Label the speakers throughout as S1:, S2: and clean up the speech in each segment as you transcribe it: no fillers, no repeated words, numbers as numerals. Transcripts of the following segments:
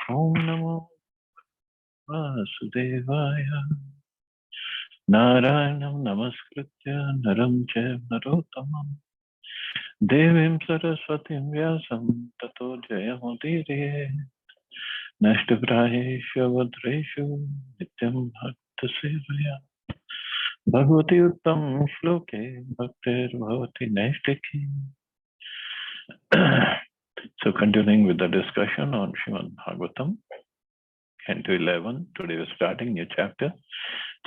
S1: Om Namo Vasudevaya. Narayanam Namaskritya Naram Chaiva Narottamam Devim Saraswatim Vyasam Tato Jayamudire Nashtaprayeshu Vadreshu Nityam Bhakta Sevaya Bhagavati Uttam Shloke Bhaktir Bhavati Naishtaki. So continuing with the discussion on Srimad Bhagavatam, Canto 11, today we're starting new chapter.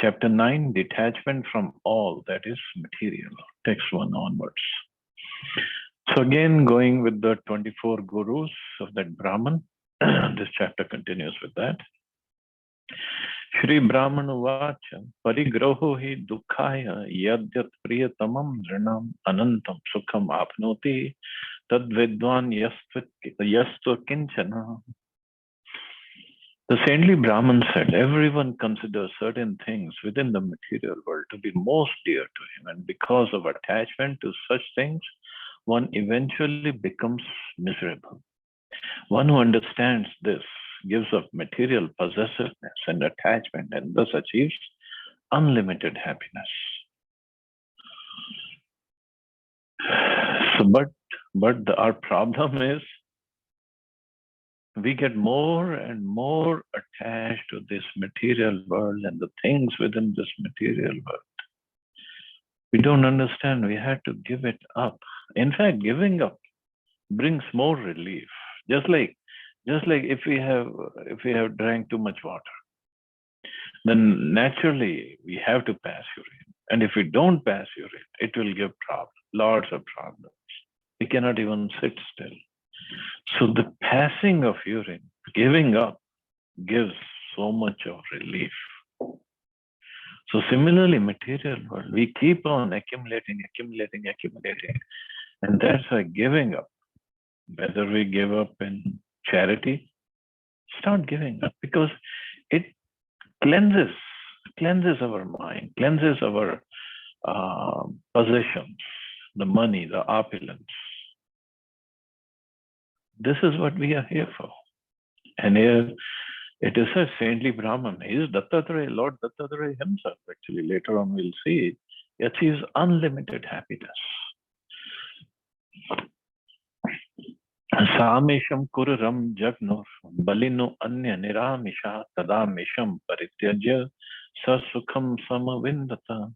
S1: Chapter 9, Detachment from all that is material, text 1 onwards. So again, going with the 24 gurus of that Brahman, this chapter continues with that. Shri Brahman Vacha, Parigraho hi dukkhaya yadyat priyatamam nrinam anantam sukham apnoti tad vidwan yastu kinchana. The saintly Brahman said, everyone considers certain things within the material world to be most dear to him, and because of attachment to such things, one eventually becomes miserable. One who understands this gives up material possessiveness and attachment and thus achieves unlimited happiness. So, but our problem is we get more and more attached to this material world and the things within this material world. We don't understand. We had to give it up. In fact, giving up brings more relief. Just like if we have drank too much water, then naturally we have to pass urine. And if we don't pass urine, it will give problems, lots of problems. We cannot even sit still. So the passing of urine, giving up, gives so much of relief. So similarly, material world, we keep on accumulating, and that's why giving up, whether we give up in charity, start giving up, because it cleanses our mind, cleanses our possessions, the money, the opulence. This is what we are here for. And here it is a saintly Brahman. He is Dattatreya, Lord Dattatreya himself. Actually, later on we'll see, he achieves unlimited happiness. Samesham kururam jagnur balinu anya niramisha tadamesham parityajya sasukham samavindata.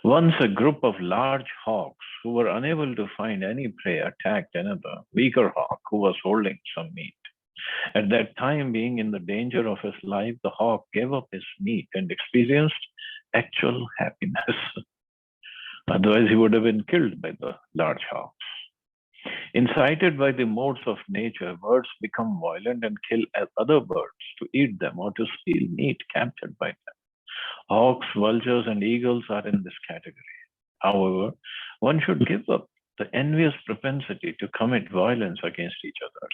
S1: Once a group of large hawks who were unable to find any prey attacked another weaker hawk who was holding some meat. At that time, being in the danger of his life, the hawk gave up his meat and experienced actual happiness. Otherwise, he would have been killed by the large hawks. Incited by the modes of nature, birds become violent and kill other birds to eat them or to steal meat captured by them. Hawks, vultures, and eagles are in this category. However, one should give up the envious propensity to commit violence against each other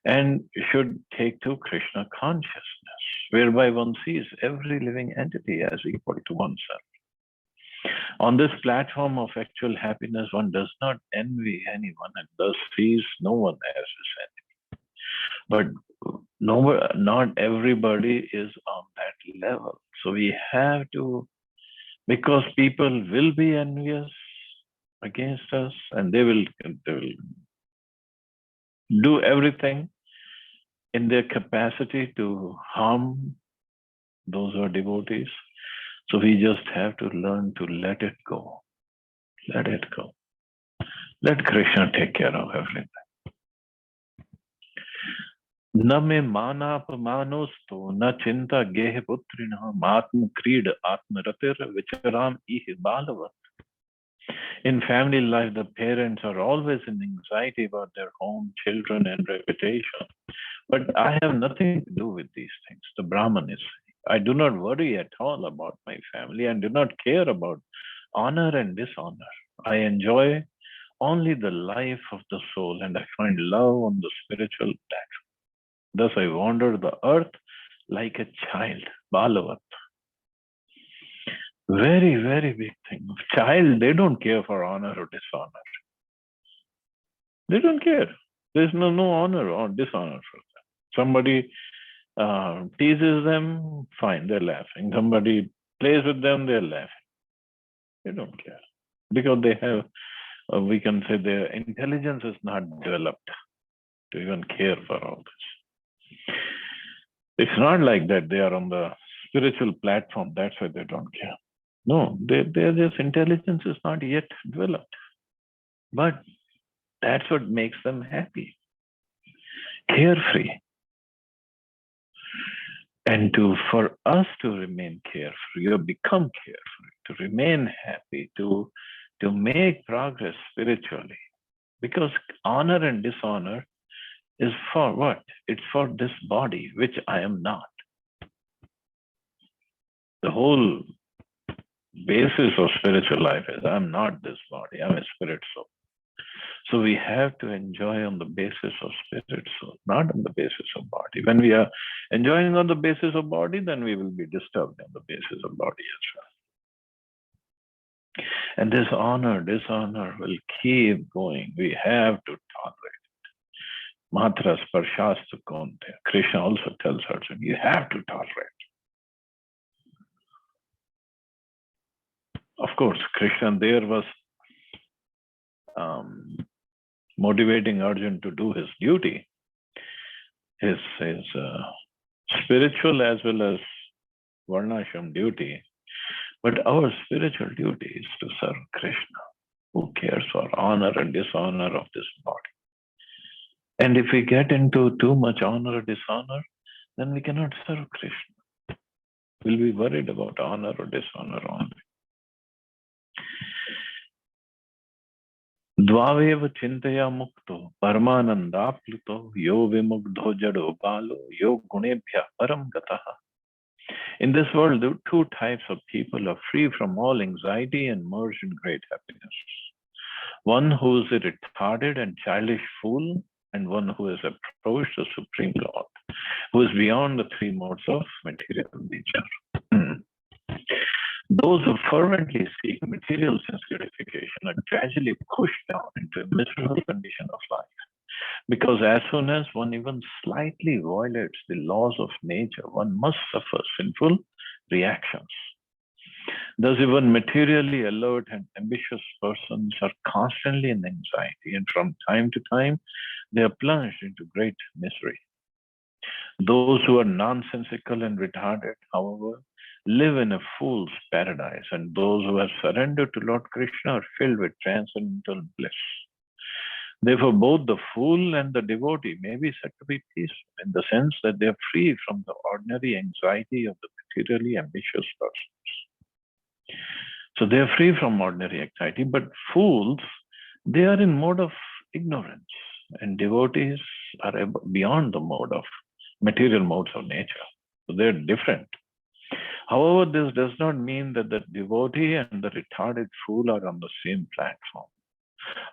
S1: and should take to Krishna consciousness, whereby one sees every living entity as equal to oneself. On this platform of actual happiness, one does not envy anyone and thus sees no one as his enemy. But not everybody is on that level. So we have to, because people will be envious against us and they will do everything in their capacity to harm those who are devotees. So we just have to learn to let it go. Let it go. Let Krishna take care of everything. न मे मानापमानोस्तु न चिंता गेह पुत्रिणः आत्म creed आत्मरतिर विचराम इह बालवत. In family life, the parents are always in anxiety about their home, children, and reputation. But I have nothing to do with these things. The Brahman is saying, I do not worry at all about my family and do not care about honor and dishonor. I enjoy only the life of the soul and I find love on the spiritual platform. Thus I wander the earth like a child, Balavat. Very, very big thing. Child, they don't care for honor or dishonor. They don't care. There's no honor or dishonor for them. Somebody teases them, fine, they're laughing. Somebody plays with them, they're laughing. They don't care. Because they have, we can say their intelligence is not developed to even care for all this. It's not like that they are on the spiritual platform, that's why they don't care. No, their just intelligence is not yet developed. But that's what makes them happy, carefree. And for us to remain carefree or become carefree, to remain happy, to make progress spiritually, because honor and dishonor is for what? It's for this body, which I am not. The whole basis of spiritual life is I'm not this body, I'm a spirit soul. So we have to enjoy on the basis of spirit soul, not on the basis of body. When we are enjoying on the basis of body, then we will be disturbed on the basis of body as well. And this honor, dishonor will keep going. We have to tolerate it. Matra sparshastha konte. Krishna also tells Arjuna, you have to tolerate. Of course, Krishna there was motivating Arjuna to do his duty, his spiritual as well as varnashram duty. But our spiritual duty is to serve Krishna, who cares for honor and dishonor of this body. And if we get into too much honor or dishonor, then we cannot serve Krishna. We'll be worried about honor or dishonor only. Dvavev chintaya mukto paramanandapluto yo vimugdho jado balo yo gunebhya param gataha. In this world, the two types of people are free from all anxiety and merged in great happiness. One who is a retarded and childish fool, and one who has approached the Supreme Lord, who is beyond the three modes of material nature. Those who fervently seek material sense gratification are gradually pushed down into a miserable condition of life. Because as soon as one even slightly violates the laws of nature, one must suffer sinful reactions. Thus, even materially alert and ambitious persons are constantly in anxiety, and from time to time, they are plunged into great misery. Those who are nonsensical and retarded, however, live in a fool's paradise, and those who have surrendered to Lord Krishna are filled with transcendental bliss. Therefore, both the fool and the devotee may be said to be peaceful in the sense that they are free from the ordinary anxiety of the materially ambitious persons. So they are free from ordinary anxiety, but fools, they are in mode of ignorance, and devotees are beyond the mode of material modes of nature. So they're different. However, this does not mean that the devotee and the retarded fool are on the same platform.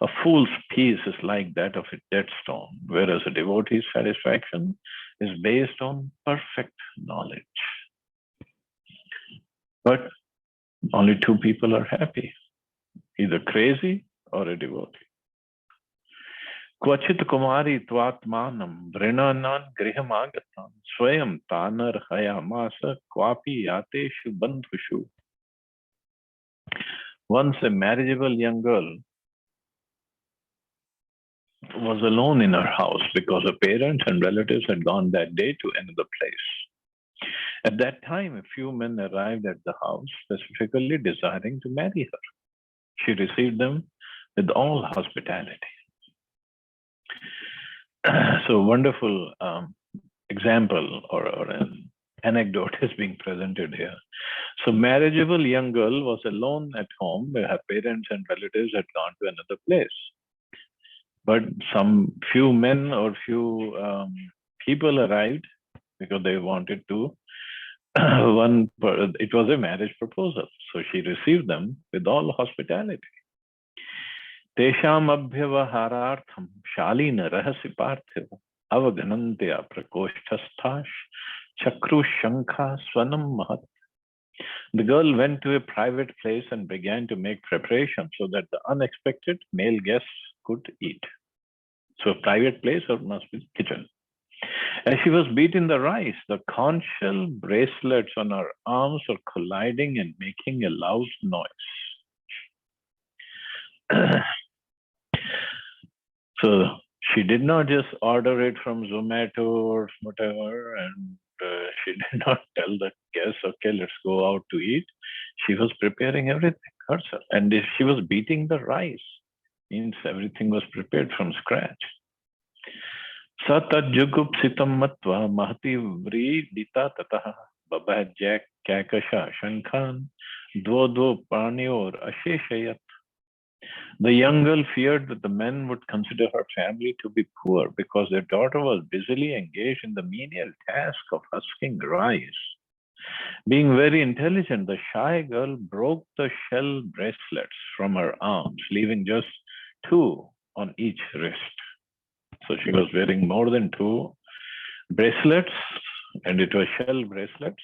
S1: A fool's peace is like that of a dead stone, whereas a devotee's satisfaction is based on perfect knowledge. But only two people are happy, either crazy or a devotee. Kvachit kumari tvatmanam vrinanan grihamagatam swayam tanar hayamasa kwapi yateshu bandhushu. Once a marriageable young girl was alone in her house because her parents and relatives had gone that day to another place. At that time, a few men arrived at the house, specifically desiring to marry her. She received them with all hospitality. So wonderful example or an anecdote is being presented here. So marriageable young girl was alone at home where her parents and relatives had gone to another place. But some few men or few people arrived because they wanted to, it was a marriage proposal. So she received them with all hospitality. Tesham abhyavaharartham shalina rahasi parthiv avaganantya prakoshthasthash chakru shankha swanam mahat. The girl went to a private place and began to make preparations so that the unexpected male guests could eat. So a private place or must be kitchen. As she was beating the rice, the conch shell bracelets on her arms were colliding and making a loud noise. So she did not just order it from Zomato or whatever, and she did not tell the guests, okay, let's go out to eat. She was preparing everything herself. And if she was beating the rice, means everything was prepared from scratch. स तज्जुगुप्सितं मत्वा महति व्रीडिता ततः बबह जैक कैकशा शंखान द्वो द्वो पाणियोर अशेषयत. The young girl feared that the men would consider her family to be poor because their daughter was busily engaged in the menial task of husking rice. Being very intelligent, the shy girl broke the shell bracelets from her arms, leaving just two on each wrist. So she was wearing more than two bracelets, and it was shell bracelets.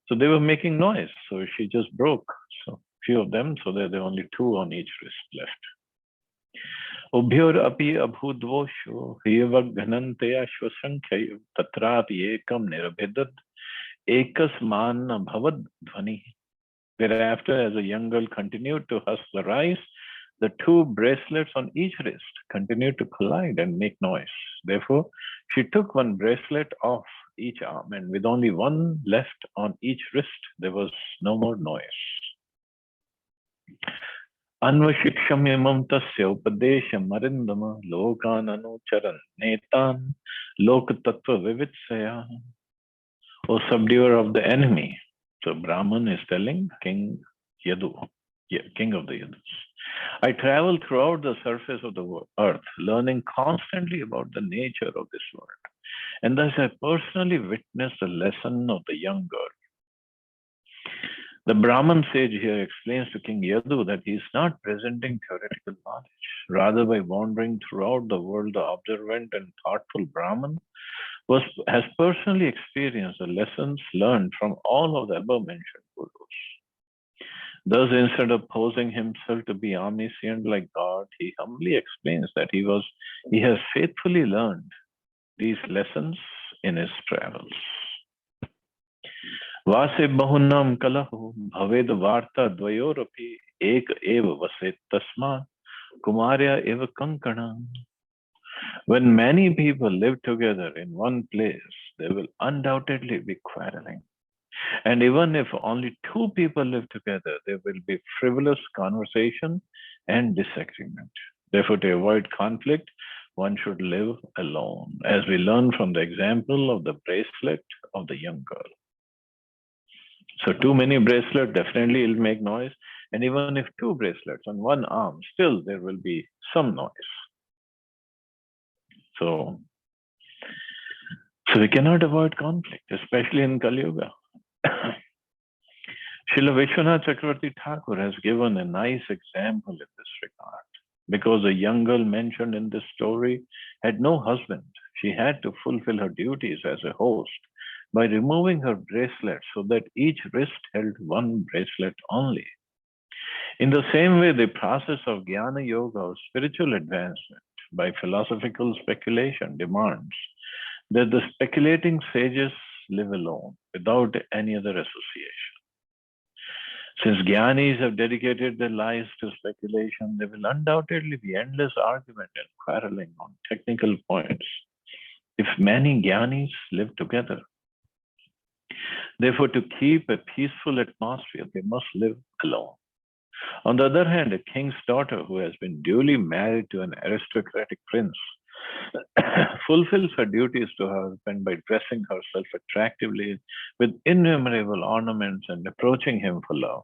S1: So they were making noise. So she just broke so few of them, so there were only two on each wrist left. उभयोर अपि अभूद्वोषो ह्यवघ्नन्ते अश्वसंख्ययो तत्रापि एकं निरभिदत् एकस्मान् अभवत् ध्वनिः. Thereafter, as the young girl continued to husk the rice, the two bracelets on each wrist continued to collide and make noise. Therefore, she took one bracelet off each arm, and with only one left on each wrist, there was no more noise. अन्वशिक्षम्यमं तस्य उपदेशमरिन्दम लोकान् अनुचरन् नेतान् लोकतत्त्वविवित्सया. O subduer of the enemy. So Brahman is telling King Yadu, king of the Yadus. I travel throughout the surface of the earth, learning constantly about the nature of this world. And thus I personally witnessed the lesson of the young girl. The Brahman sage here explains to King Yadu that he is not presenting theoretical knowledge. Rather, by wandering throughout the world, the observant and thoughtful Brahman has personally experienced the lessons learned from all of the above-mentioned gurus. Thus, instead of posing himself to be omniscient like God, he humbly explains that he has faithfully learned these lessons in his travels. वासे बहुनाम कलहो भवेद वार्ता द्वयोरपि एक एव वसेत् तस्मात् कुमार्या एव Kankana. When many people live together in one place, there will undoubtedly be quarreling. And even if only two people live together, there will be frivolous conversation and disagreement. Therefore, to avoid conflict, one should live alone, as we learn from the example of the bracelet of the young girl. So too many bracelets definitely will make noise. And even if two bracelets on one arm, still there will be some noise. So we cannot avoid conflict, especially in Kali Yuga. Srila Vishwanath Chakravarti Thakur has given a nice example in this regard. Because the young girl mentioned in this story had no husband, she had to fulfill her duties as a host by removing her bracelet so that each wrist held one bracelet only. In the same way, the process of Jnana Yoga or spiritual advancement by philosophical speculation demands that the speculating sages live alone without any other association. Since Jnanis have dedicated their lives to speculation, there will undoubtedly be endless argument and quarreling on technical points if many Jnanis live together. Therefore, to keep a peaceful atmosphere, they must live alone. On the other hand, a king's daughter who has been duly married to an aristocratic prince fulfills her duties to her husband by dressing herself attractively with innumerable ornaments and approaching him for love.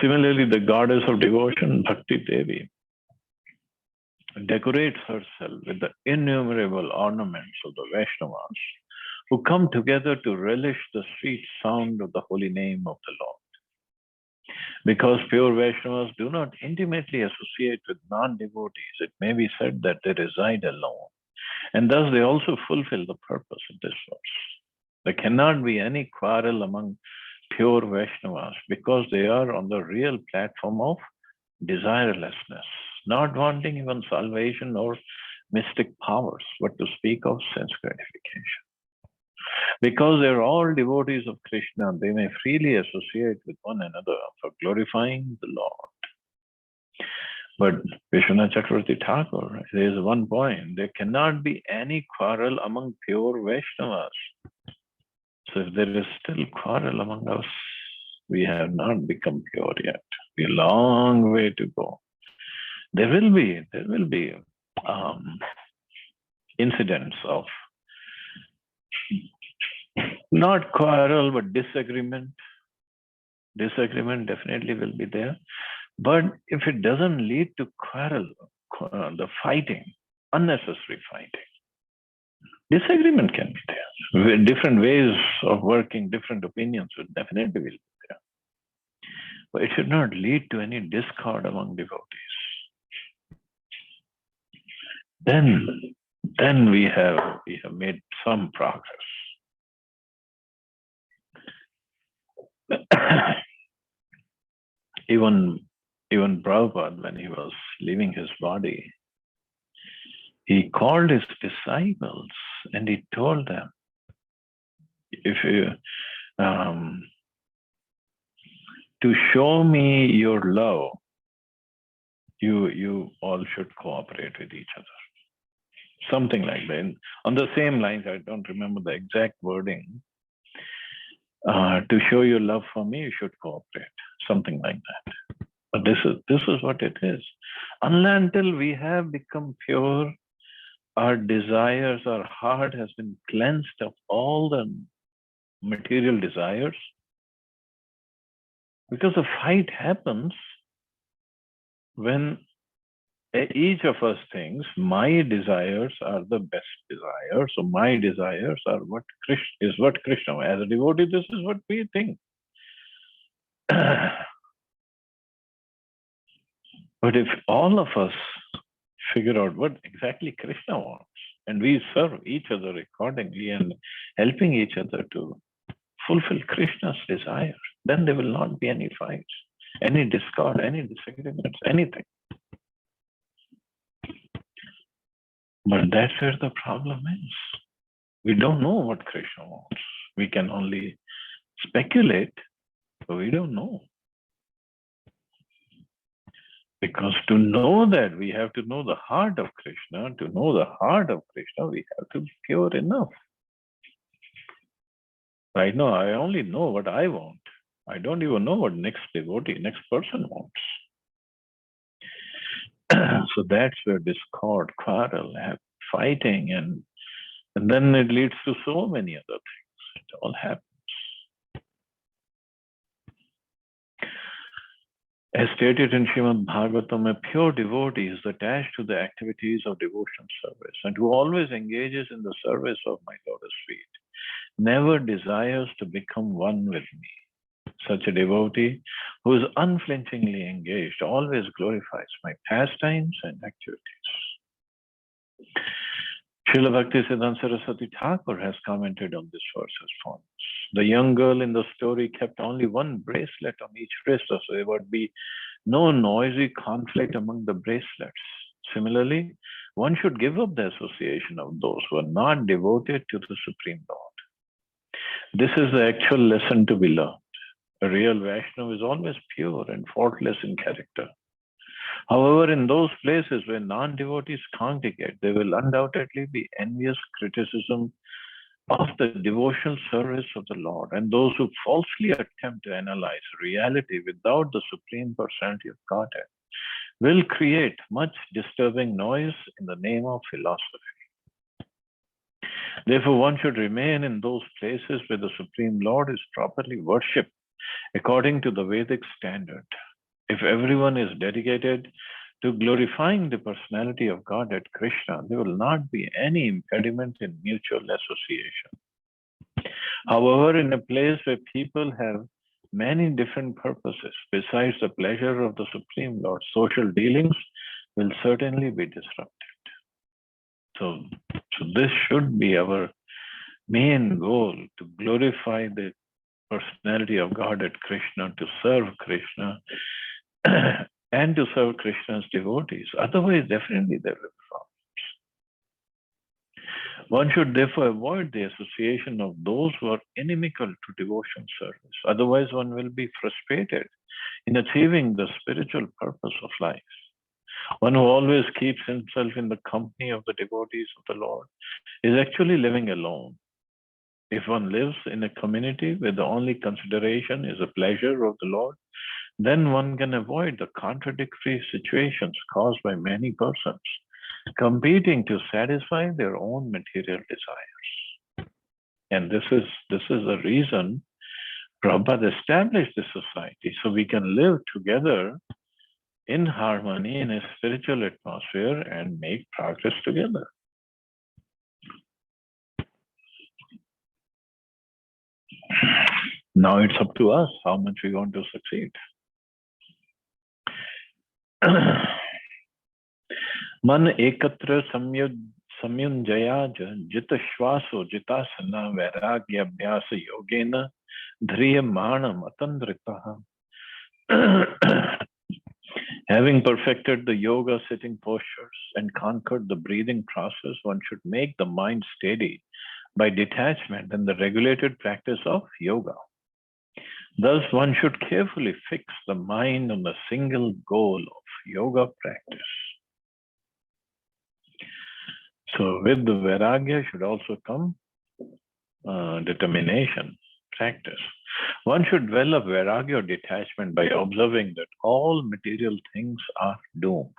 S1: Similarly, the goddess of devotion, Bhakti Devi, decorates herself with the innumerable ornaments of the Vaishnavas who come together to relish the sweet sound of the holy name of the Lord. Because pure Vaishnavas do not intimately associate with non-devotees, it may be said that they reside alone. And thus they also fulfill the purpose of this verse. There cannot be any quarrel among pure Vaishnavas because they are on the real platform of desirelessness, not wanting even salvation or mystic powers, what to speak of sense gratification. Because they're all devotees of Krishna, they may freely associate with one another for glorifying the Lord. But Vishwanath Chakravarti Thakur, there is one point, there cannot be any quarrel among pure Vaishnavas. So if there is still quarrel among us, we have not become pure yet. We have a long way to go. There will be incidents of not quarrel but disagreement. Disagreement definitely will be there. But if it doesn't lead to quarrel, the fighting, unnecessary fighting, disagreement can be there. Different ways of working, different opinions would definitely will be there. But it should not lead to any discord among devotees. Then we have made some progress. Even Prabhupada, when he was leaving his body, he called his disciples and he told them, if you to show me your love, you all should cooperate with each other. Something like that. On the same lines, I don't remember the exact wording. To show your love for me, you should cooperate. Something like that. But this is what it is. Until we have become pure, our desires, our heart has been cleansed of all the material desires. Because the fight happens when each of us thinks my desires are the best desires. So my desires are what Krishna. As a devotee, this is what we think. But if all of us figure out what exactly Krishna wants, and we serve each other accordingly and helping each other to fulfill Krishna's desires, then there will not be any fights, any discord, any disagreements, anything. But that's where the problem is. We don't know what Krishna wants. We can only speculate, but we don't know. Because to know that, we have to know the heart of Krishna. To know the heart of Krishna, we have to be pure enough. Right now, I only know what I want. I don't even know what next devotee, next person wants. So that's where discord, quarrel, fighting, and then it leads to so many other things. It all happens. As stated in Srimad Bhagavatam, a pure devotee is attached to the activities of devotional service and who always engages in the service of my lotus feet, never desires to become one with me. Such a devotee who is unflinchingly engaged always glorifies my pastimes and activities. Srila Bhaktisiddhanta Saraswati Thakur has commented on this verse as follows. The young girl in the story kept only one bracelet on each wrist, so there would be no noisy conflict among the bracelets. Similarly, one should give up the association of those who are not devoted to the Supreme Lord. This is the actual lesson to be learned. A real Vaishnava is always pure and faultless in character. However, in those places where non-devotees congregate, there will undoubtedly be envious criticism of the devotional service of the Lord, and those who falsely attempt to analyze reality without the Supreme Personality of Godhead will create much disturbing noise in the name of philosophy. Therefore, one should remain in those places where the Supreme Lord is properly worshipped according to the Vedic standard. If everyone is dedicated to glorifying the personality of God at Krishna, there will not be any impediment in mutual association. However, in a place where people have many different purposes besides the pleasure of the Supreme Lord, social dealings will certainly be disrupted. So this should be our main goal, to glorify the personality of God at Krishna, to serve Krishna, and to serve Krishna's devotees. Otherwise, definitely there will be problems. One should therefore avoid the association of those who are inimical to devotion service. Otherwise, one will be frustrated in achieving the spiritual purpose of life. One who always keeps himself in the company of the devotees of the Lord is actually living alone. If one lives in a community where the only consideration is the pleasure of the Lord, then one can avoid the contradictory situations caused by many persons competing to satisfy their own material desires. And this is the reason Prabhupada established this society, so we can live together in harmony in a spiritual atmosphere and make progress together. Now it's up to us how much we want to succeed. मन एकत्र संयुञ्जयाज जित श्वासो जितासना वैराग्य अभ्यास योगेन ध्रियमाणम अतंद्रितः. Having perfected the yoga sitting postures and conquered the breathing process, one should make the mind steady by detachment and the regulated practice of yoga. Thus, one should carefully fix the mind on the single goal of yoga practice. So, with the vairagya should also come determination, practice. One should develop vairagya or detachment by observing that all material things are doomed.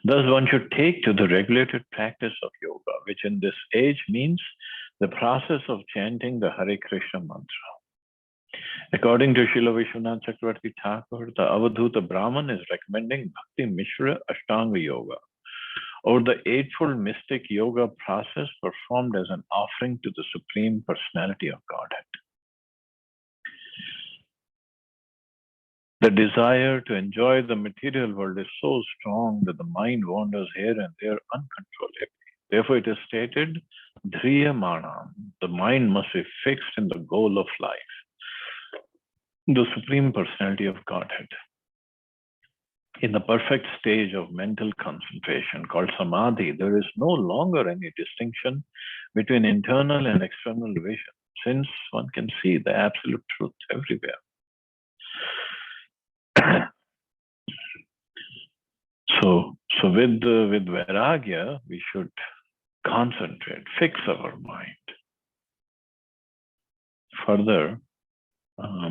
S1: Thus, one should take to the regulated practice of yoga, which in this age means the process of chanting the Hare Krishna mantra. According to Srila Vishwanath Chakravarti Thakur, the Avadhuta Brahman is recommending Bhakti Mishra Ashtanga Yoga, or the Eightfold Mystic Yoga process performed as an offering to the Supreme Personality of Godhead. The desire to enjoy the material world is so strong that the mind wanders here and there uncontrollably. Therefore, it is stated, Dhriyamana, the mind must be fixed in the goal of life, the Supreme Personality of Godhead. In the perfect stage of mental concentration called Samadhi, there is no longer any distinction between internal and external vision, since one can see the absolute truth everywhere. So with Vairagya, we should concentrate, fix our mind. Further,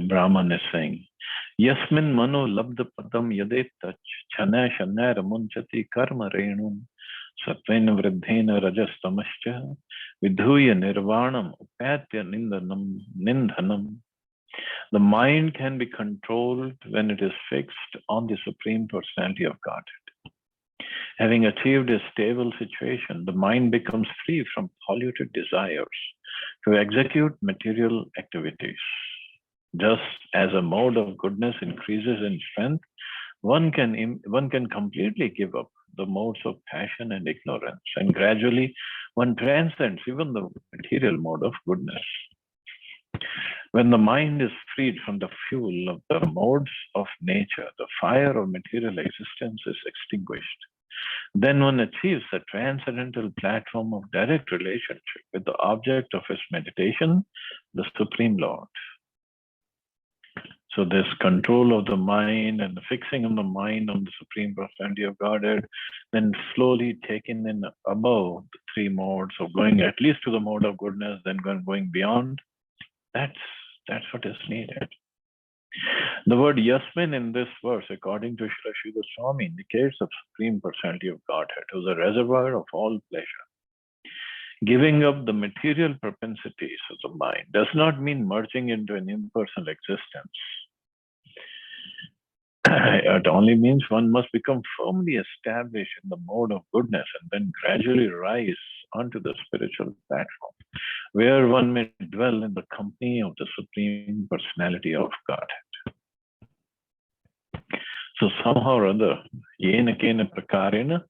S1: Brahman is saying, Yasmin mano labda padam yadet tach chana shanna ramunchati karma renum satvena vridhena rajastamascha vidhuya nirvanam upatya nindhanam. The mind can be controlled when it is fixed on the Supreme Personality of Godhead. Having achieved a stable situation, the mind becomes free from polluted desires to execute material activities. Just as a mode of goodness increases in strength, one can completely give up the modes of passion and ignorance, and gradually one transcends even the material mode of goodness. When the mind is freed from the fuel of the modes of nature, the fire of material existence is extinguished. Then one achieves the transcendental platform of direct relationship with the object of his meditation, the Supreme Lord. So this control of the mind and the fixing of the mind on the Supreme Personality of Godhead, then slowly taken in above the three modes of going at least to the mode of goodness, then going beyond, that's what is needed. The word Yasmin in this verse, according to Srila Sri Goswami, indicates the Supreme Personality of Godhead, who is the reservoir of all pleasure. Giving up the material propensities of the mind does not mean merging into an impersonal existence. It only means one must become firmly established in the mode of goodness and then gradually rise onto the spiritual platform, where one may dwell in the company of the Supreme Personality of Godhead. So somehow or other, yena kena prakarena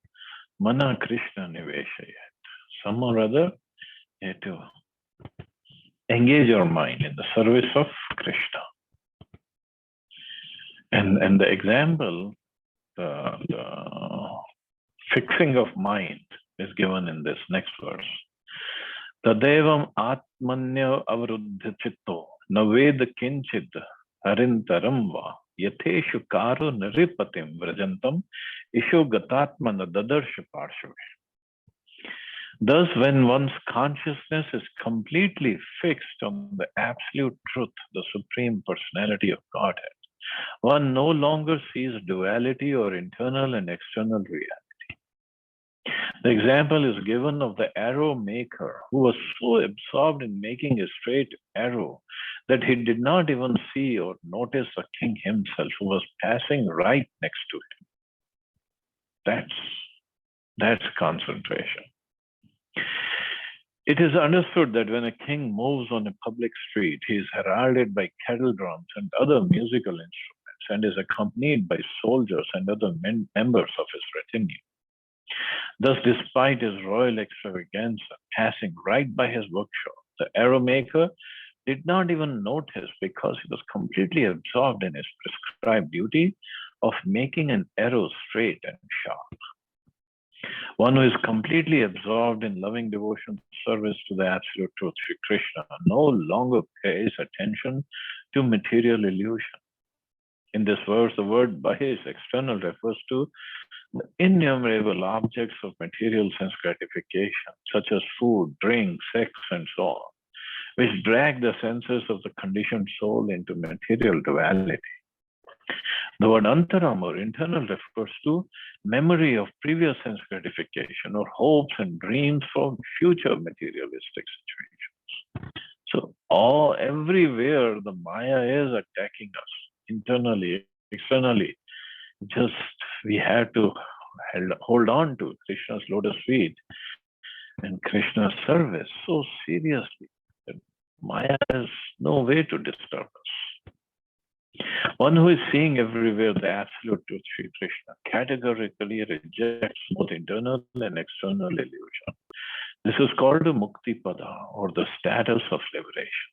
S1: mana Krishna niveshayat. Somehow or other, you have to engage your mind in the service of Krishna. And the example, the fixing of mind is given in this next verse. Tadevam atmanya avaruddha chitto naved kinchid harintaram va yateshu karo naripatim vrajantam isho gatatmana dadarsha parshave. Thus, when one's consciousness is completely fixed on the absolute truth, the Supreme Personality of Godhead, one no longer sees duality or internal and external reality. The example is given of the arrow maker who was so absorbed in making a straight arrow that he did not even see or notice the king himself who was passing right next to him. That's concentration. It is understood that when a king moves on a public street, he is heralded by kettle drums and other musical instruments and is accompanied by soldiers and other members of his retinue. Thus, despite his royal extravaganza passing right by his workshop, the arrow maker did not even notice because he was completely absorbed in his prescribed duty of making an arrow straight and sharp. One who is completely absorbed in loving devotion service to the Absolute Truth, Sri Krishna, no longer pays attention to material illusion. In this verse, the word bahis, external, refers to the innumerable objects of material sense gratification, such as food, drink, sex, and so on, which drag the senses of the conditioned soul into material duality. The word antaram or internal refers to memory of previous sense gratification or hopes and dreams for future materialistic situations. So everywhere the Maya is attacking us, internally, externally, just we have to hold on to Krishna's lotus feet and Krishna's service so seriously that Maya has no way to disturb us. One who is seeing everywhere the absolute truth, Sri Krishna, categorically rejects both internal and external illusion. This is called a Mukti Pada, or the status of liberation.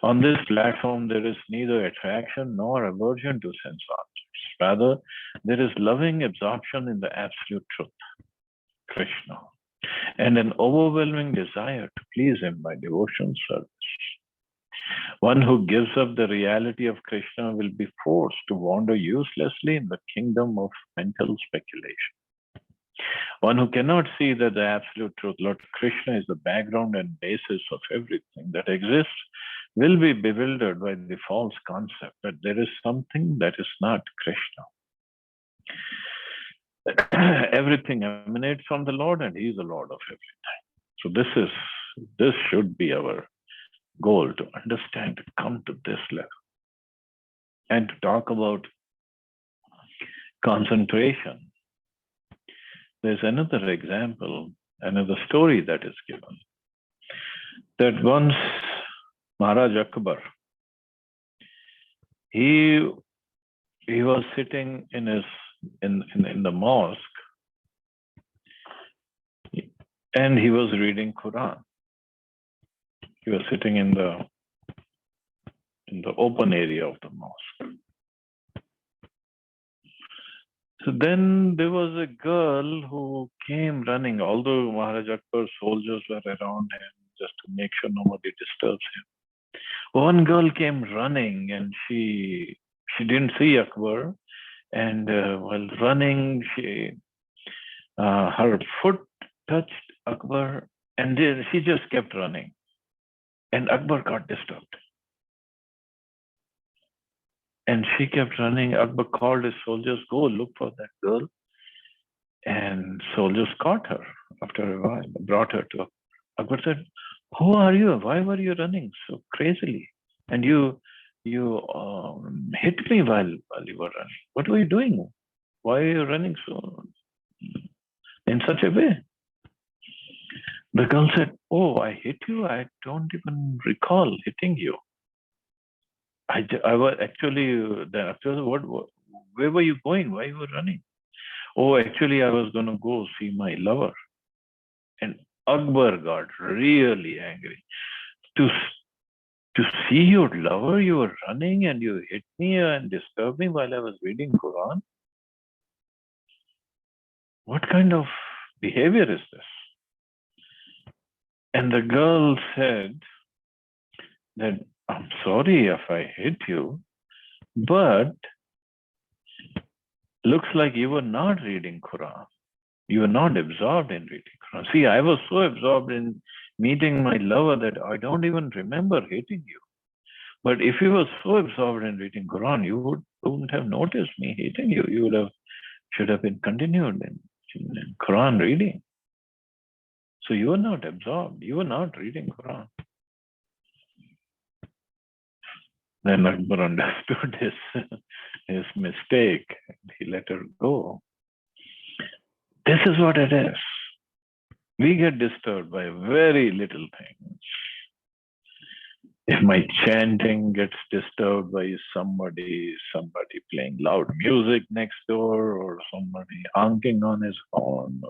S1: On this platform, there is neither attraction nor aversion to sense objects. Rather, there is loving absorption in the absolute truth, Krishna, and an overwhelming desire to please him by devotion service. One who gives up the reality of Krishna will be forced to wander uselessly in the kingdom of mental speculation. One who cannot see that the absolute truth, Lord Krishna, is the background and basis of everything that exists, will be bewildered by the false concept that there is something that is not Krishna. Everything emanates from the Lord, and He is the Lord of everything. So this should be our goal, to understand, to come to this level, and to talk about concentration. There's another example, another story that is given, that once Maharaj Akbar, he was sitting in the mosque, and he was reading Quran. He was sitting in the open area of the mosque. So then there was a girl who came running, although Maharaj Akbar's soldiers were around him just to make sure nobody disturbs him. One girl came running, and she didn't see Akbar, and while running, her foot touched Akbar, and then she just kept running, and Akbar got disturbed. And she kept running. Akbar called his soldiers, go look for that girl. And soldiers caught her after a while, brought her to Akbar. Akbar said, who are you? Why were you running so crazily? And you hit me while you were running. What were you doing? Why are you running so in such a way? The girl said, oh, I hit you? I don't even recall hitting you. I was actually, where were you going? Why were you running? Oh, actually, I was going to go see my lover. And Akbar got really angry. To see your lover, you were running and you hit me and disturbed me while I was reading Quran? What kind of behavior is this? And the girl said that, I'm sorry if I hit you, but looks like you were not reading Quran. You were not absorbed in reading Quran. See, I was so absorbed in meeting my lover that I don't even remember hitting you. But if you were so absorbed in reading Quran, you wouldn't have noticed me hitting you. You would have should have been continued in Quran reading. So you were not absorbed. You were not reading Quran. Then Akbar understood his mistake. He let her go. This is what it is. We get disturbed by very little things. If my chanting gets disturbed by somebody playing loud music next door, or somebody honking on his horn,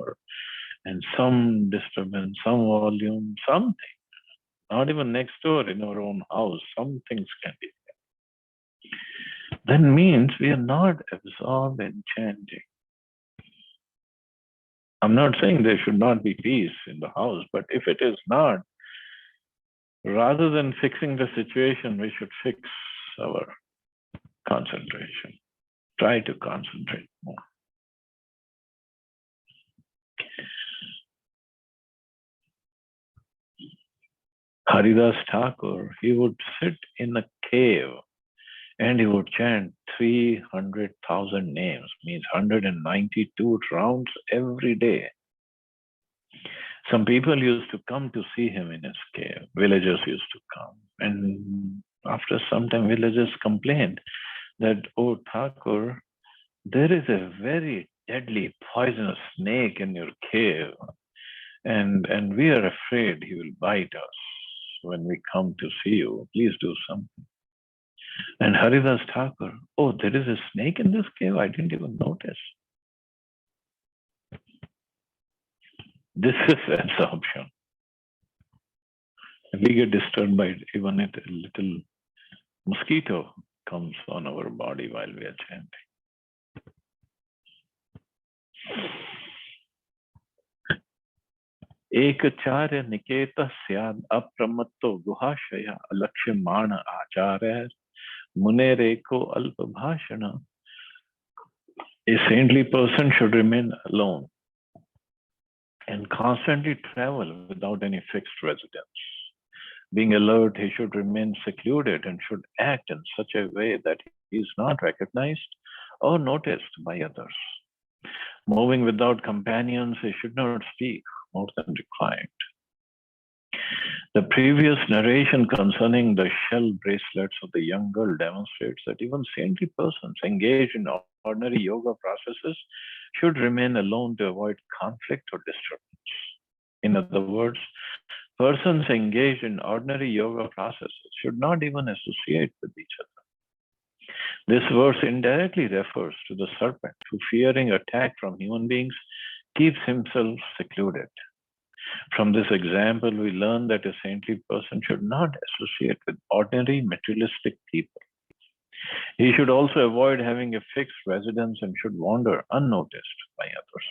S1: and some disturbance, some volume, something, not even next door in our own house, some things can be. That means we are not absorbed in chanting. I'm not saying there should not be peace in the house, but if it is not, rather than fixing the situation, we should fix our concentration. Try to concentrate more. Haridas Thakur, he would sit in a cave and he would chant 300,000 names, means 192 rounds every day. Some people used to come to see him in his cave. Villagers used to come. And after some time, villagers complained that, oh, Thakur, there is a very deadly poisonous snake in your cave. And we are afraid he will bite us when we come to see you. Please do something. And Haridas Thakur, oh, there is a snake in this cave? I didn't even notice. This is absorption. We get disturbed by even a little mosquito comes on our body while we are chanting. Ekacharya niketa syad apramatto guhashaya alakshmana acharya munereko alpabhashana. A saintly person should remain alone and constantly travel without any fixed residence. Being alert, he should remain secluded and should act in such a way that he is not recognized or noticed by others. Moving without companions, he should not speak more than required. The previous narration concerning the shell bracelets of the young girl demonstrates that even saintly persons engaged in ordinary yoga processes should remain alone to avoid conflict or disturbance. In other words, persons engaged in ordinary yoga processes should not even associate with each other. This verse indirectly refers to the serpent who, fearing attack from human beings, keeps himself secluded. From this example, we learn that a saintly person should not associate with ordinary materialistic people. He should also avoid having a fixed residence and should wander unnoticed by others.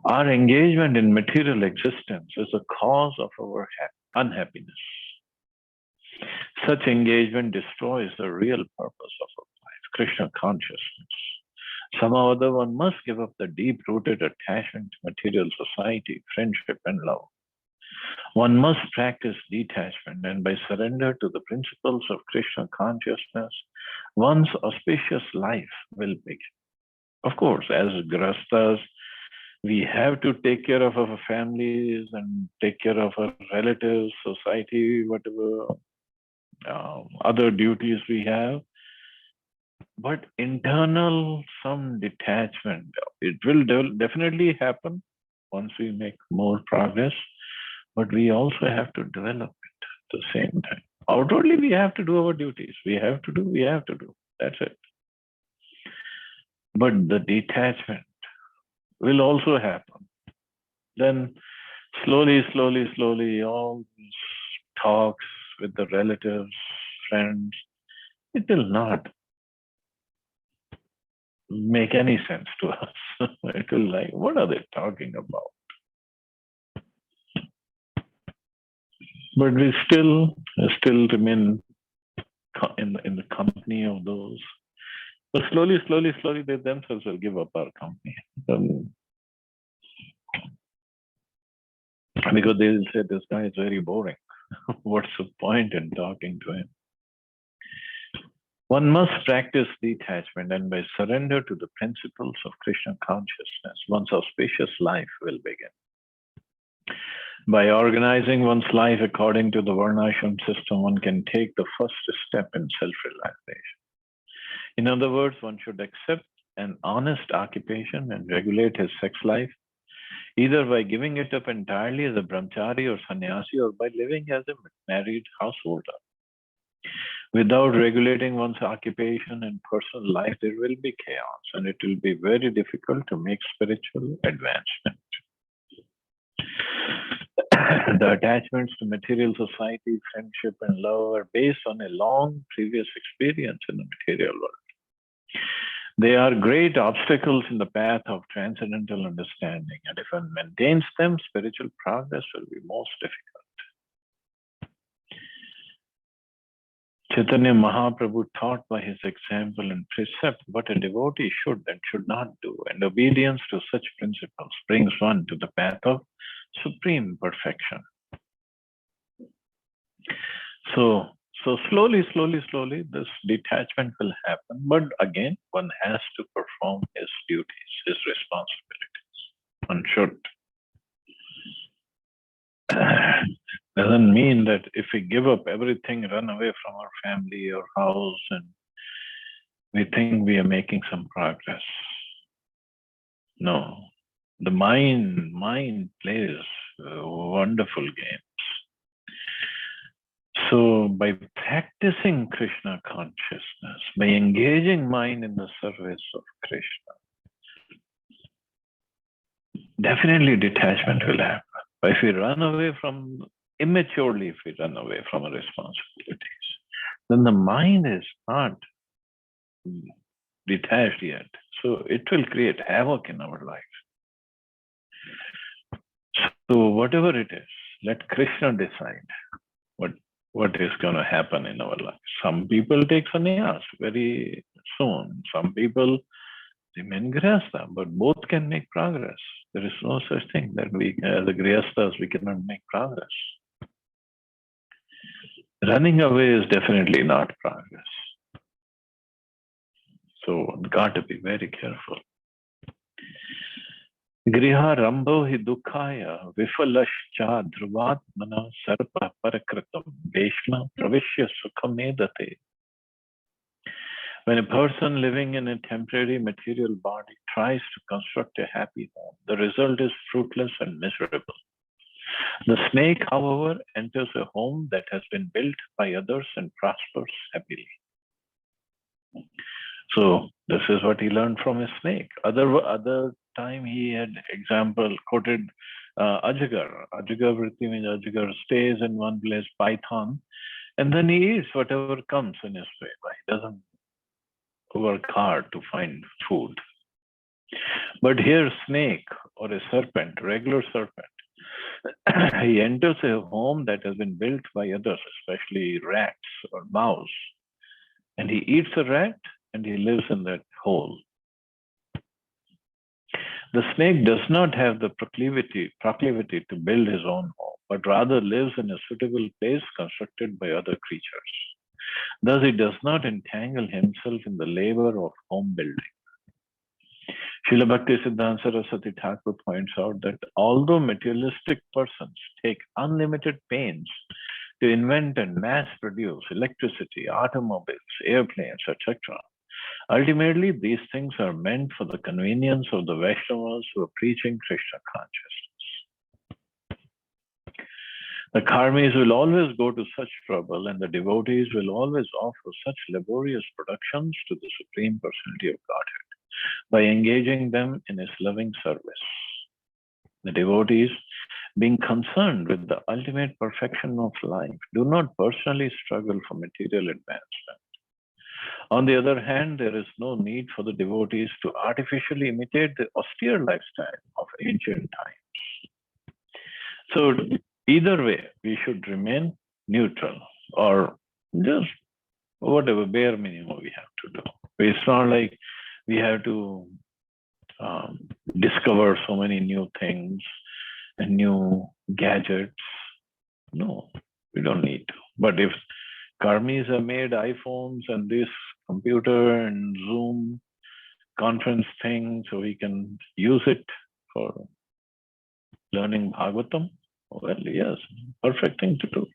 S1: Our engagement in material existence is the cause of our unhappiness. Such engagement destroys the real purpose of our life, Krishna consciousness. Somehow or other, one must give up the deep-rooted attachment to material society, friendship, and love. One must practice detachment, and by surrender to the principles of Krishna consciousness, one's auspicious life will begin. Of course, as grahasthas, we have to take care of our families and take care of our relatives, society, whatever other duties we have. But internal, some detachment, it will definitely happen once we make more progress, but we also have to develop it at the same time. Outwardly, we have to do our duties. We have to do. That's it. But the detachment will also happen. Then slowly, all these talks with the relatives, friends, it will not make any sense to us. It will like, what are they talking about? But we still remain in the company of those. But slowly, they themselves will give up our company. Because they will say, this guy is very boring. What's the point in talking to him? One must practice detachment, and by surrender to the principles of Krishna consciousness, one's auspicious life will begin. By organizing one's life according to the Varnashram system, one can take the first step in self-realization. In other words, one should accept an honest occupation and regulate his sex life, either by giving it up entirely as a brahmachari or sannyasi, or by living as a married householder. Without regulating one's occupation and personal life, there will be chaos, and it will be very difficult to make spiritual advancement. The attachments to material society, friendship, and love are based on a long previous experience in the material world. They are great obstacles in the path of transcendental understanding, and if one maintains them, spiritual progress will be most difficult. Chaitanya Mahaprabhu taught by his example and precept what a devotee should and should not do, and obedience to such principles brings one to the path of supreme perfection. So slowly, this detachment will happen. But again, one has to perform his duties, his responsibilities. One should. Doesn't mean that if we give up everything, run away from our family or house, and we think we are making some progress. No. The mind plays wonderful games. So by practicing Krishna consciousness, by engaging mind in the service of Krishna, definitely detachment will happen. But if we run away from, immaturely, if we run away from our responsibilities, then the mind is not detached yet. So it will create havoc in our life. So whatever it is, let Krishna decide what is going to happen in our life. Some people take sannyas very soon. Some people remain grihastha, but both can make progress. There is no such thing that we, as a grihasthas, we cannot make progress. Running away is definitely not progress. So got to be very careful. Griha rambo hi dukhaya vifalascha dhruvatmana sarpa parakritam deshma pravishya sukhamedate. When a person living in a temporary material body tries to construct a happy home, the result is fruitless and miserable. The snake, however, enters a home that has been built by others and prospers happily. So this is what he learned from a snake. Other time he had example quoted Ajagar. Ajagar vritti means Ajagar stays in one place, python, and then he eats whatever comes in his way. He doesn't work hard to find food. But here snake or a serpent, regular serpent, he enters a home that has been built by others, especially rats or mouse, and he eats a rat and he lives in that hole. The snake does not have the proclivity to build his own home, but rather lives in a suitable place constructed by other creatures. Thus, he does not entangle himself in the labor of home building. Srila Bhakti Siddhanta Saraswati Thakur points out that although materialistic persons take unlimited pains to invent and mass produce electricity, automobiles, airplanes, etc., ultimately these things are meant for the convenience of the Vaishnavas who are preaching Krishna consciousness. The karmis will always go to such trouble, and the devotees will always offer such laborious productions to the Supreme Personality of Godhead by engaging them in his loving service. The devotees, being concerned with the ultimate perfection of life, do not personally struggle for material advancement. On the other hand, there is no need for the devotees to artificially imitate the austere lifestyle of ancient times. So Either way, we should remain neutral or just whatever bare minimum we have to do. It's not like we have to discover so many new things and new gadgets. No, we don't need to. But if Karmis have made iPhones and this computer and Zoom conference thing, so we can use it for learning Bhagavatam, well, yes, perfect thing to do.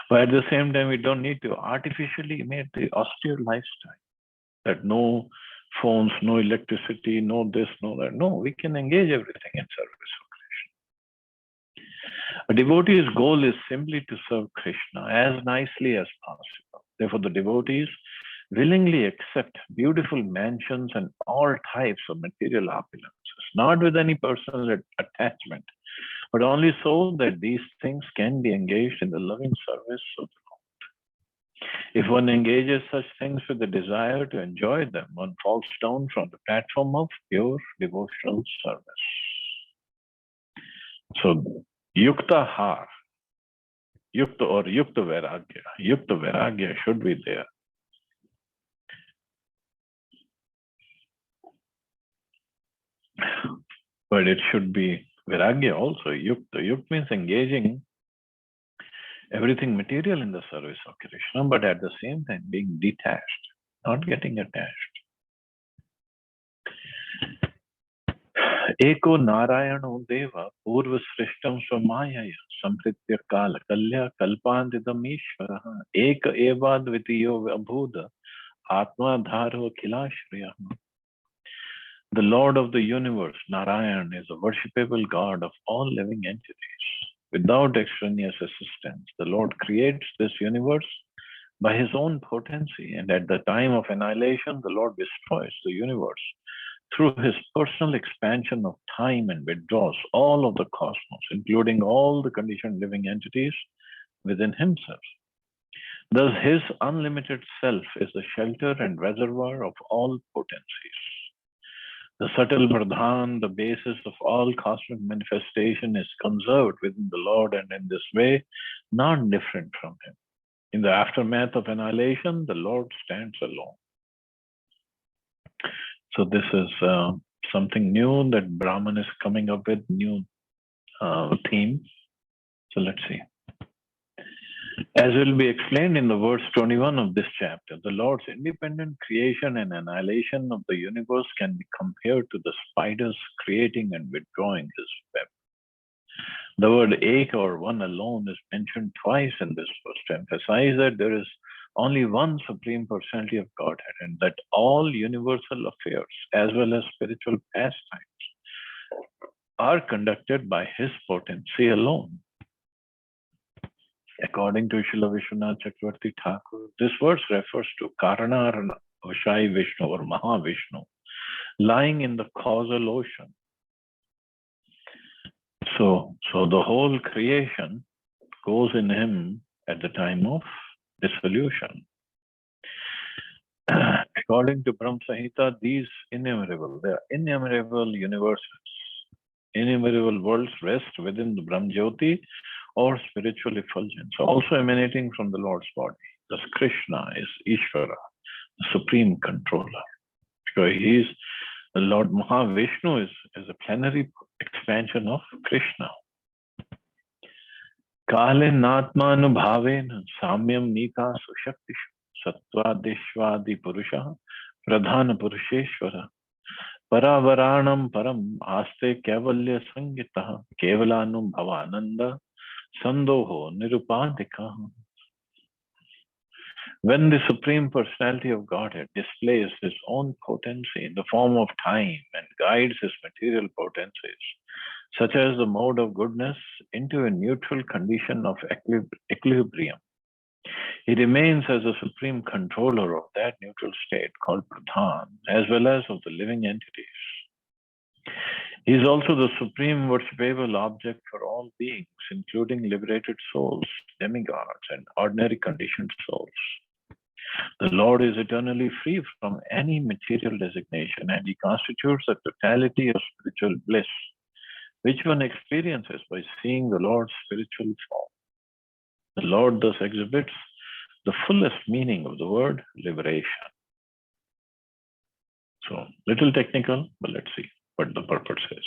S1: But at the same time, we don't need to artificially make the austere lifestyle that no phones, no electricity, no this, no that. No, we can engage everything in service of Krishna. A devotee's goal is simply to serve Krishna as nicely as possible. Therefore, the devotees willingly accept beautiful mansions and all types of material opulences, not with any personal attachment, but only so that these things can be engaged in the loving service of the Lord. If one engages such things with the desire to enjoy them, one falls down from the platform of pure devotional service. So, yukta har, yukta or yukta vairagya should be there. But it should be vairagya also, yukta. Yukta means engaging everything material in the service of Krishna, but at the same time being detached, not getting attached. Eko Narayano Deva Purva Srishtam Swamayaya Sampritya Kala Kalya Kalpandidam Ishvaraha Eka Eva Dvitiyo Abhuda Atma Dharo Kilashriya. The Lord of the universe, Narayan, is a worshipable God of all living entities. Without extraneous assistance, the Lord creates this universe by his own potency, and at the time of annihilation, the Lord destroys the universe through his personal expansion of time and withdraws all of the cosmos, including all the conditioned living entities, within himself. Thus, his unlimited self is the shelter and reservoir of all potencies. The subtle Pradhan, the basis of all cosmic manifestation, is conserved within the Lord, and in this way, not different from him. In the aftermath of annihilation, the Lord stands alone. So this is something new that Brahman is coming up with, new theme. So let's see. As will be explained in the verse 21 of this chapter, the Lord's independent creation and annihilation of the universe can be compared to the spiders creating and withdrawing his web. The word ek or one alone is mentioned twice in this verse to emphasize that there is only one supreme personality of Godhead, and that all universal affairs as well as spiritual pastimes are conducted by his potency alone. According to Srila Vishwanath Chakravarti Thakur, this verse refers to Karana Vashai Vishnu or Mahavishnu, lying in the causal ocean. So the whole creation goes in him at the time of dissolution. According to Brahma Samhita, these they are innumerable universes, innumerable worlds rest within the Brahma Jyoti or spiritual effulgence, also emanating from the Lord's body. Thus, Krishna is Ishvara, the supreme controller. So he is the Lord Mahavishnu is a plenary expansion of Krishna. Kalen Natmanubhavena Samyam Nika Sushaktishu Sattvadishvadi Purusha Pradhana Purusheshvara Paravaranam Param Aste Kevalya Sangita Kevalanum Bhavananda Sandoho Nirupadika. When the Supreme Personality of Godhead displays his own potency in the form of time and guides his material potencies, such as the mode of goodness, into a neutral condition of equilibrium, he remains as a supreme controller of that neutral state called Pradhan, as well as of the living entities. He is also the supreme worshipable object for all beings, including liberated souls, demigods, and ordinary conditioned souls. The Lord is eternally free from any material designation, and he constitutes the totality of spiritual bliss, which one experiences by seeing the Lord's spiritual form. The Lord thus exhibits the fullest meaning of the word liberation. So, little technical, but let's see what the purport says.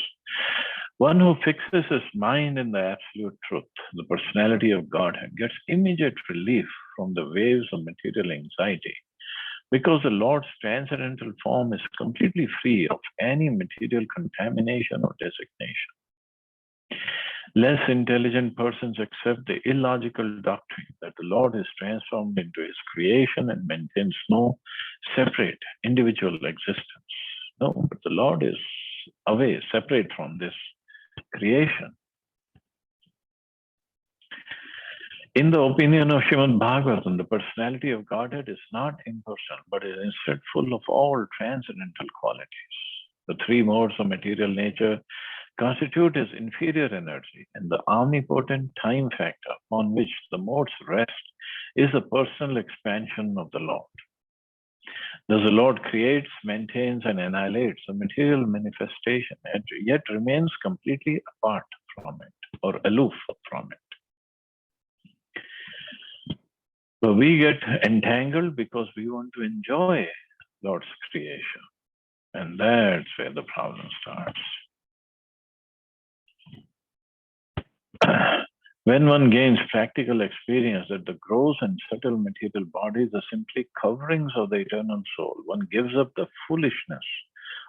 S1: One who fixes his mind in the absolute truth, the personality of Godhead, gets immediate relief from the waves of material anxiety, because the Lord's transcendental form is completely free of any material contamination or designation. Less intelligent persons accept the illogical doctrine that the Lord is transformed into his creation and maintains no separate individual existence. No, but the Lord is away, separate from this creation. In the opinion of Srimad Bhagavatam, the personality of Godhead is not impersonal, but is instead full of all transcendental qualities. The three modes of material nature constitute his inferior energy, and the omnipotent time factor upon which the modes rest is the personal expansion of the Lord. Thus the Lord creates, maintains, and annihilates the material manifestation, and yet remains completely apart from it, or aloof from it. So we get entangled because we want to enjoy Lord's creation. And that's where the problem starts. When one gains practical experience that the gross and subtle material bodies are simply coverings of the eternal soul, one gives up the foolishness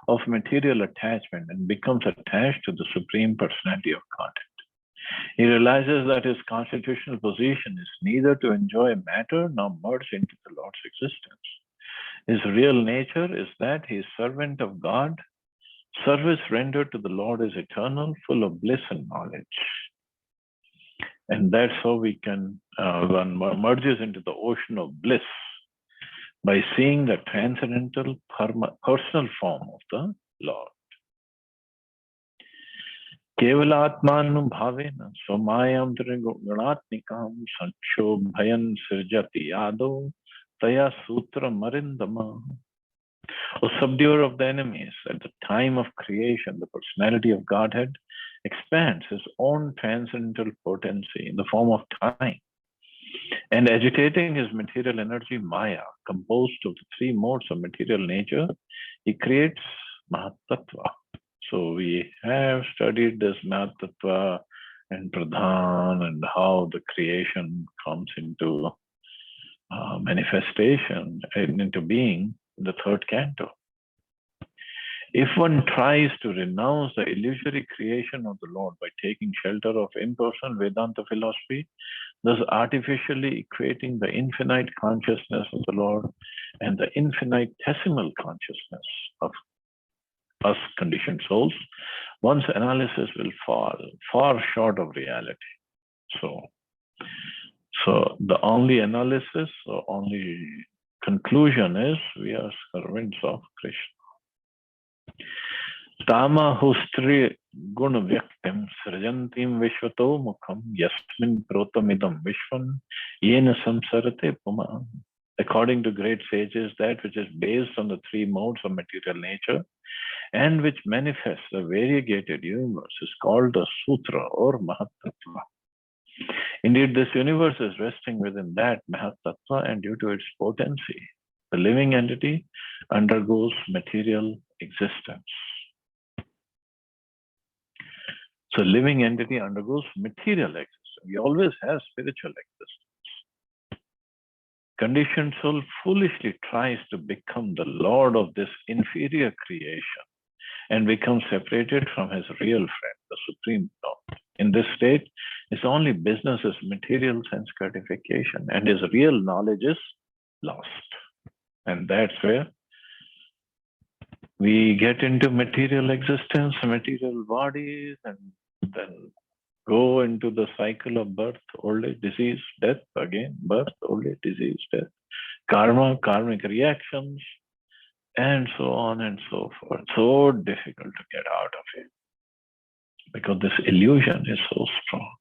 S1: of material attachment and becomes attached to the Supreme Personality of Godhead. He realizes that his constitutional position is neither to enjoy matter nor merge into the Lord's existence. His real nature is that he is servant of God. Service rendered to the Lord is eternal, full of bliss and knowledge. And that's how we can, one merges into the ocean of bliss by seeing the transcendental personal form of the Lord. Kevalatmanubhavena somayam trigunatnikam sancho bhayan sirjati yado taya sutra marindama. O subduer of the enemies, at the time of creation, the personality of Godhead expands his own transcendental potency in the form of time, and agitating his material energy, Maya, composed of the three modes of material nature, he creates Mahatattva. So we have studied this Mahatattva and Pradhan and how the creation comes into manifestation and into being in the third canto. If one tries to renounce the illusory creation of the Lord by taking shelter of impersonal Vedanta philosophy, thus artificially equating the infinite consciousness of the Lord and the infinitesimal consciousness of us conditioned souls, one's analysis will fall far short of reality. So the only analysis, or only conclusion is we are servants of Krishna. Tama hustri gun vyaktim srajantim vishvato mukham yasmin protamidam vishwan yena samsarate puma. According to great sages, that which is based on the three modes of material nature and which manifests a variegated universe is called the Sutra or Mahatattva. Indeed, this universe is resting within that Mahatattva, and due to its potency, the living entity undergoes material existence. So living entity undergoes material existence. We always have spiritual existence. Conditioned soul foolishly tries to become the lord of this inferior creation and becomes separated from his real friend, the Supreme Lord. In this state, his only business is material sense gratification, and his real knowledge is lost. And that's where we get into material existence, material bodies, and then go into the cycle of birth, old age, disease, death, again, birth, old age, disease, death, karma, karmic reactions, and so on and so forth. So difficult to get out of it because this illusion is so strong.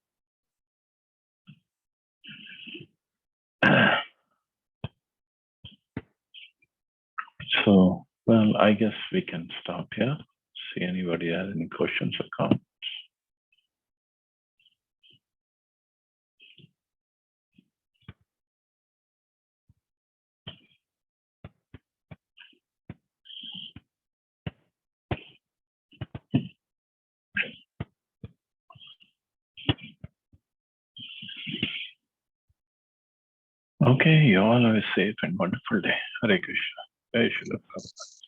S1: So, well, I guess we can stop here. See anybody has any questions or comments. Okay, you all have a safe and wonderful day. Hare Krishna. Jai Srila Prabhupada.